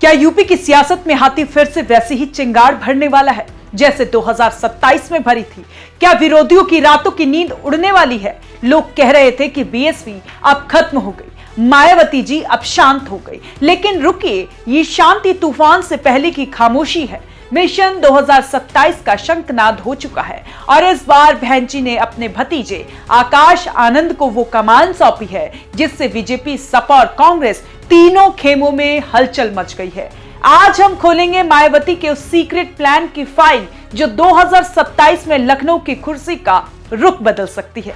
क्या यूपी की सियासत में हाथी फिर से वैसी ही चिंगार भरने वाला है जैसे 2027 में भरी थी? क्या विरोधियों की रातों की नींद उड़ने वाली है? लोग कह रहे थे कि बीएसपी अब खत्म हो गई, मायावती जी अब शांत हो गई, लेकिन रुकिए, ये शांति तूफान से पहले की खामोशी है। मिशन 2027 का शंखनाद हो चुका है और इस बार बहन जी ने अपने भतीजे आकाश आनंद को वो कमान सौंपी है जिससे बीजेपी, सपा और कांग्रेस तीनों खेमों में हलचल मच गई है। आज हम खोलेंगे मायावती के उस सीक्रेट प्लान की फाइल जो 2027 में लखनऊ की कुर्सी का रुख बदल सकती है।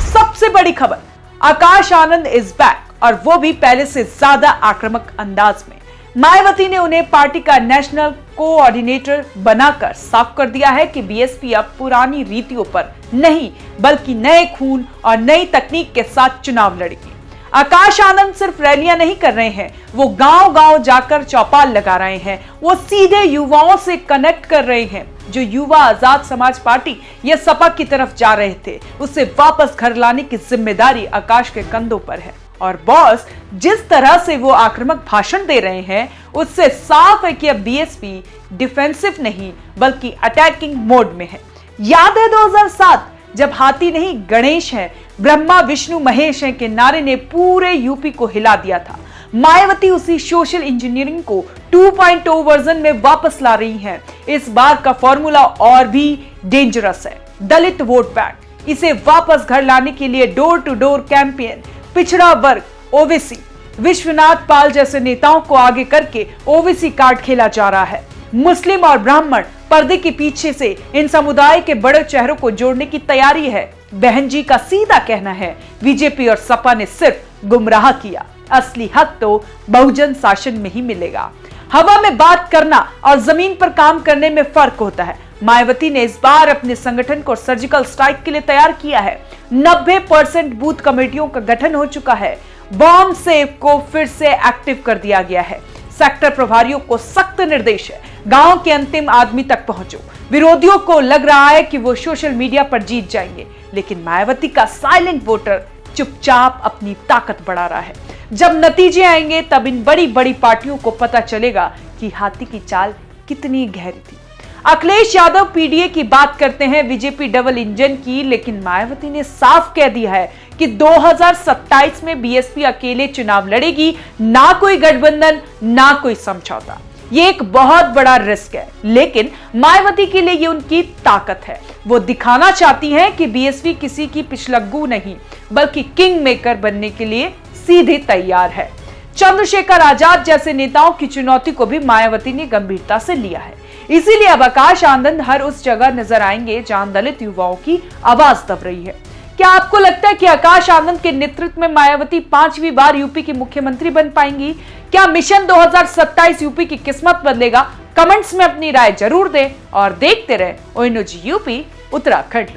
सबसे बड़ी खबर, आकाश आनंद इज बैक और वो भी पहले से ज्यादा आक्रामक अंदाज में। मायावती ने उन्हें पार्टी का नेशनल कोऑर्डिनेटर बनाकर साफ कर दिया है कि बीएसपी अब पुरानी रीतियों पर नहीं बल्कि नए खून और नई तकनीक के साथ चुनाव लड़ेगी। आकाश आनंद सिर्फ रैलियां नहीं कर रहे हैं, वो गांव-गांव जाकर चौपाल लगा रहे हैं, वो सीधे युवाओं से कनेक्ट कर रहे हैं। जो युवा आजाद समाज पार्टी या सपा की तरफ जा रहे थे, उसे वापस घर लाने की जिम्मेदारी आकाश के कंधों पर है। और बॉस जिस तरह से वो आक्रामक भाषण दे रहे हैं, उससे साफ है कि अब बीएसपी डिफेंसिव नहीं बल्कि अटैकिंग मोड में है। याद है 2007 जब हाथी नहीं गणेश है, ब्रह्मा विष्णु महेश है के नारे ने पूरे यूपी को हिला दिया था। मायावती उसी सोशल इंजीनियरिंग को 2.0 वर्जन में वापस ला रही हैं। इस बार का फॉर्मूला और भी डेंजरस है, दलित वोट बैंक। इसे वापस घर लाने के लिए डोर टू डोर कैंपेन, पिछड़ा वर्ग, ओबीसी, विश्वनाथ पाल जैसे नेताओं को आगे करके ओबीसी कार्ड खेला जा रहा है। मुस्लिम और ब्राह्मण पर्दे के पीछे से इन समुदाय के बड़े चेहरों को जोड़ने की तैयारी है। बहन जी का सीधा कहना है, बीजेपी और सपा ने सिर्फ गुमराह किया, असली हक तो बहुजन शासन में ही मिलेगा। हवा में बात करना और जमीन पर काम करने में फर्क होता है। मायावती ने इस बार अपने संगठन को सर्जिकल स्ट्राइक के लिए तैयार किया है। 90% बूथ कमेटियों का गठन हो चुका है। बॉम्ब सेफ को फिर से एक्टिव कर दिया गया है। सेक्टर प्रभारियों को सख्त निर्देश है, गांव के अंतिम आदमी तक पहुंचो। विरोधियों को लग रहा है कि वो सोशल मीडिया पर जीत जाएंगे, लेकिन मायावती का साइलेंट वोटर चुपचाप अपनी ताकत बढ़ा रहा है। जब नतीजे आएंगे तब इन बड़ी बड़ी पार्टियों को पता चलेगा कि हाथी की चाल कितनी गहरी थी। अखिलेश यादव पीडीए की बात करते हैं, बीजेपी डबल इंजन की, लेकिन मायावती ने साफ कह दिया है कि 2027 में बीएसपी अकेले चुनाव लड़ेगी, ना कोई गठबंधन, ना कोई समझौता। ये एक बहुत बड़ा रिस्क है, लेकिन मायावती के लिए ये उनकी ताकत है। वो दिखाना चाहती हैं कि बीएसपी किसी की पिछलग्गू नहीं बल्कि किंग मेकर बनने के लिए सीधे तैयार है। चंद्रशेखर आजाद जैसे नेताओं की चुनौती को भी मायावती ने गंभीरता से लिया है। इसीलिए अब आकाश आनंद हर उस जगह नजर आएंगे जहां दलित युवाओं की आवाज दब रही है। क्या आपको लगता है कि आकाश आनंद के नेतृत्व में मायावती 5वीं बार यूपी की मुख्यमंत्री बन पाएंगी? क्या मिशन 2027 यूपी की किस्मत बदलेगा? कमेंट्स में अपनी राय जरूर दें और देखते रहे ONOG यूपी उत्तराखंड।